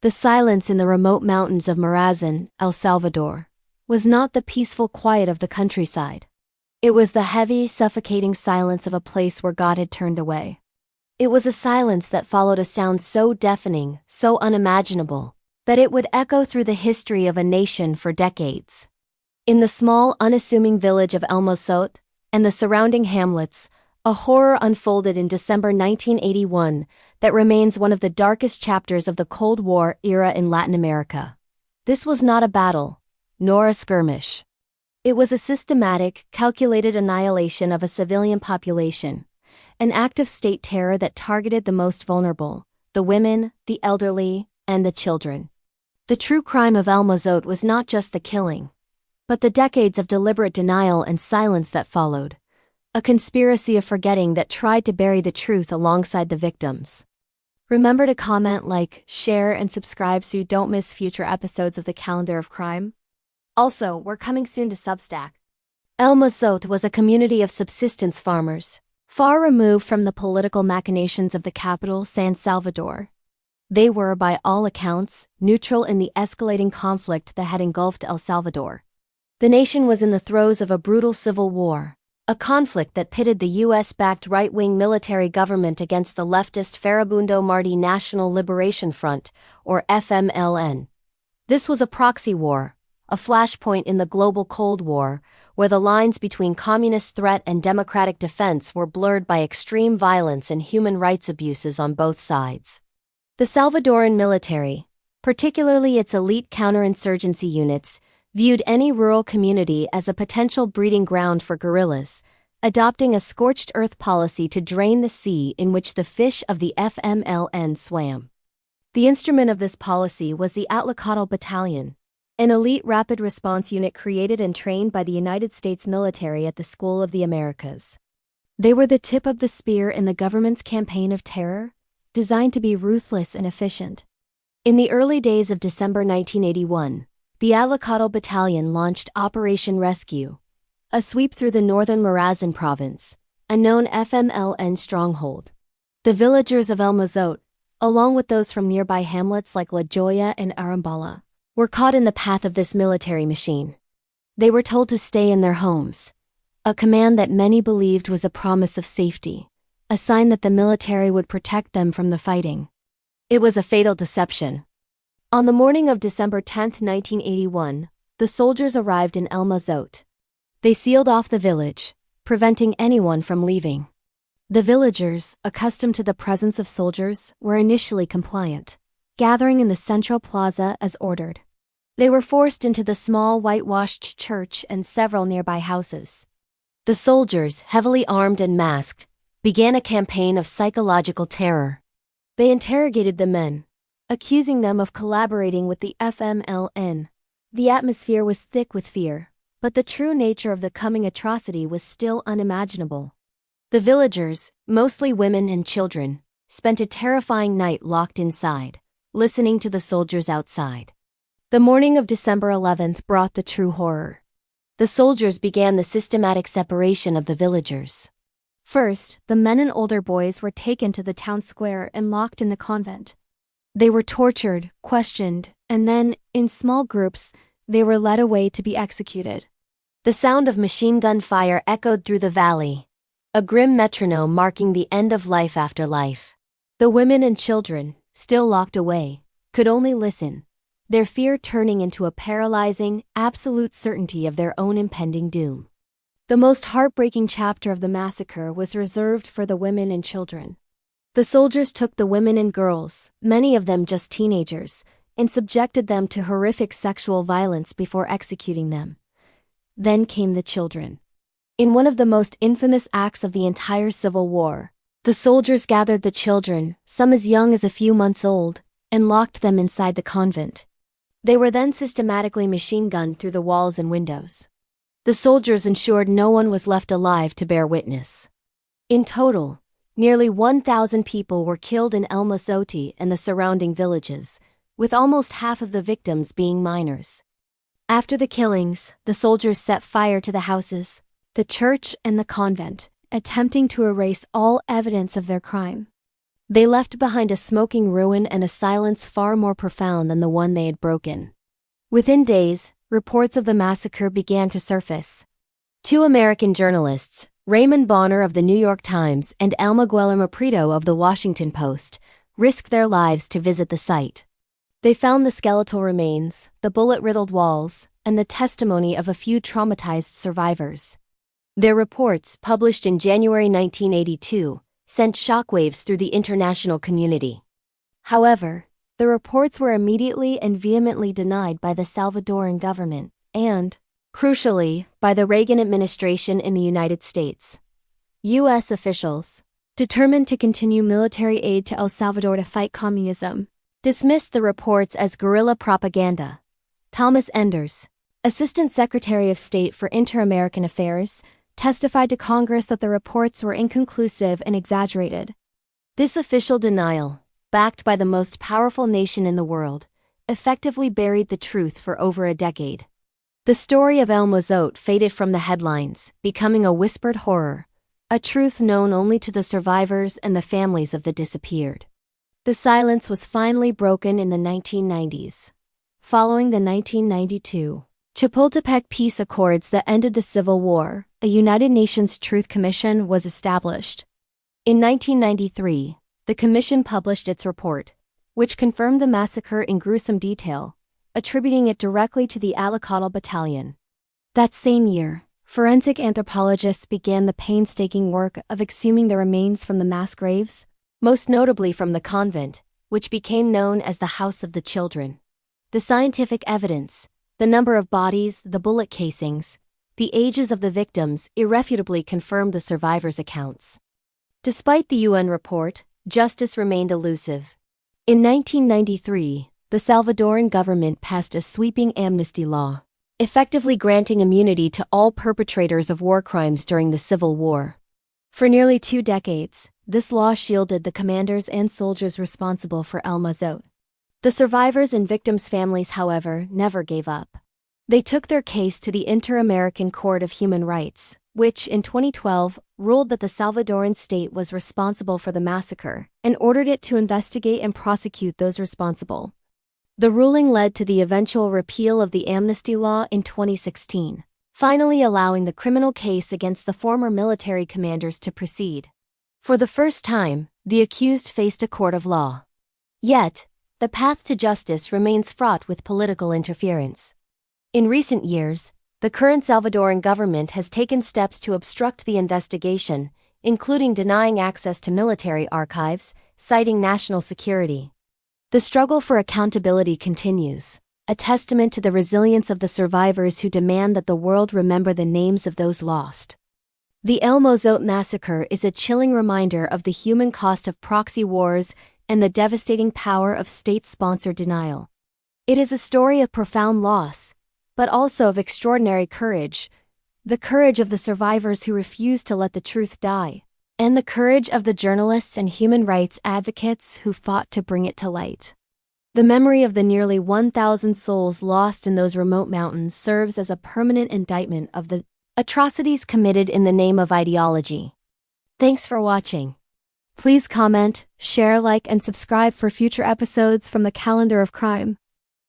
The silence in the remote mountains of Morazan, El Salvador, was not the peaceful quiet of the countryside. It was the heavy, suffocating silence of a place where God had turned away. It was a silence that followed a sound so deafening, so unimaginable, that it would echo through the history of a nation for decades. In the small, unassuming village of El Mozote and the surrounding hamlets, a horror unfolded in December 1981 that remains one of the darkest chapters of the Cold War era in Latin America. This was not a battle, nor a skirmish. It was a systematic, calculated annihilation of a civilian population, an act of state terror that targeted the most vulnerable, the women, the elderly, and the children. The true crime of El Mozote was not just the killing, but the decades of deliberate denial and silence that followed, a conspiracy of forgetting that tried to bury the truth alongside the victims. Remember to comment, like, share, and subscribe so you don't miss future episodes of the Calendar of Crime. Also, we're coming soon to Substack. El Mozote was a community of subsistence farmers, far removed from the political machinations of the capital, San Salvador. They were, by all accounts, neutral in the escalating conflict that had engulfed El Salvador. The nation was in the throes of a brutal civil war, a conflict that pitted the U.S.-backed right-wing military government against the leftist Farabundo Martí National Liberation Front, or FMLN. This was a proxy war, a flashpoint in the global Cold War, where the lines between communist threat and democratic defense were blurred by extreme violence and human rights abuses on both sides. The Salvadoran military, particularly its elite counterinsurgency units, viewed any rural community as a potential breeding ground for guerrillas, adopting a scorched earth policy to drain the sea in which the fish of the FMLN swam. The instrument of this policy was the Atlacatl Battalion, an elite rapid response unit created and trained by the United States military at the School of the Americas. They were the tip of the spear in the government's campaign of terror, designed to be ruthless and efficient. In the early days of December 1981, the Atlacatl Battalion launched Operation Rescue, a sweep through the northern Morazan province, a known FMLN stronghold. The villagers of El Mozote, along with those from nearby hamlets like La Joya and Arambala, were caught in the path of this military machine. They were told to stay in their homes, a command that many believed was a promise of safety, a sign that the military would protect them from the fighting. It was a fatal deception. On the morning of December 10, 1981, the soldiers arrived in El Mozote. They sealed off the village, preventing anyone from leaving. The villagers, accustomed to the presence of soldiers, were initially compliant, gathering in the central plaza as ordered. They were forced into the small whitewashed church and several nearby houses. The soldiers, heavily armed and masked, began a campaign of psychological terror. They interrogated the men, accusing them of collaborating with the FMLN. The atmosphere was thick with fear, but the true nature of the coming atrocity was still unimaginable. The villagers, mostly women and children, spent a terrifying night locked inside, listening to the soldiers outside. The morning of December 11th brought the true horror. The soldiers began the systematic separation of the villagers. First, the men and older boys were taken to the town square and locked in the convent. They were tortured, questioned, and then, in small groups, they were led away to be executed. The sound of machine gun fire echoed through the valley, a grim metronome marking the end of life after life. The women and children, still locked away, could only listen, their fear turning into a paralyzing, absolute certainty of their own impending doom. The most heartbreaking chapter of the massacre was reserved for the women and children. The soldiers took the women and girls, many of them just teenagers, and subjected them to horrific sexual violence before executing them. Then came the children. In one of the most infamous acts of the entire Civil War, the soldiers gathered the children, some as young as a few months old, and locked them inside the convent. They were then systematically machine-gunned through the walls and windows. The soldiers ensured no one was left alive to bear witness. In total, nearly 1,000 people were killed in El Mozote and the surrounding villages, with almost half of the victims being minors. After the killings, the soldiers set fire to the houses, the church and the convent, attempting to erase all evidence of their crime. They left behind a smoking ruin and a silence far more profound than the one they had broken. Within days, reports of the massacre began to surface. Two American journalists, Raymond Bonner of the New York Times and Almaguelmo Prieto of the Washington Post, risked their lives to visit the site. They found the skeletal remains, the bullet-riddled walls, and the testimony of a few traumatized survivors. Their reports, published in January 1982, sent shockwaves through the international community. However, the reports were immediately and vehemently denied by the Salvadoran government and, crucially, by the Reagan administration in the United States. U.S. officials, determined to continue military aid to El Salvador to fight communism, dismissed the reports as guerrilla propaganda. Thomas Enders, Assistant Secretary of State for Inter-American Affairs, testified to Congress that the reports were inconclusive and exaggerated. This official denial, backed by the most powerful nation in the world, effectively buried the truth for over a decade. The story of El Mozote faded from the headlines, becoming a whispered horror, a truth known only to the survivors and the families of the disappeared. The silence was finally broken in the 1990s. Following the 1992 Chapultepec Peace Accords that ended the Civil War, a United Nations Truth Commission was established. In 1993, the commission published its report, which confirmed the massacre in gruesome detail, attributing it directly to the Alicatl Battalion. That same year, forensic anthropologists began the painstaking work of exhuming the remains from the mass graves, most notably from the convent, which became known as the House of the Children. The scientific evidence, the number of bodies, the bullet casings, the ages of the victims irrefutably confirmed the survivors' accounts. Despite the UN report, justice remained elusive. In 1993, the Salvadoran government passed a sweeping amnesty law, effectively granting immunity to all perpetrators of war crimes during the Civil War. For nearly 2 decades, this law shielded the commanders and soldiers responsible for El Mozote. The survivors and victims' families, however, never gave up. They took their case to the Inter-American Court of Human Rights, which, in 2012, ruled that the Salvadoran state was responsible for the massacre and ordered it to investigate and prosecute those responsible. The ruling led to the eventual repeal of the amnesty law in 2016, finally allowing the criminal case against the former military commanders to proceed. For the first time, the accused faced a court of law. Yet, the path to justice remains fraught with political interference. In recent years, the current Salvadoran government has taken steps to obstruct the investigation, including denying access to military archives, citing national security. The struggle for accountability continues, a testament to the resilience of the survivors who demand that the world remember the names of those lost. The El Mozote Massacre is a chilling reminder of the human cost of proxy wars and the devastating power of state-sponsored denial. It is a story of profound loss, but also of extraordinary courage, the courage of the survivors who refused to let the truth die, and the courage of the journalists and human rights advocates who fought to bring it to light. The memory of the nearly 1,000 souls lost in those remote mountains serves as a permanent indictment of the atrocities committed in the name of ideology. Thanks for watching. Please comment, share, like, and subscribe for future episodes from the Calendar of Crime.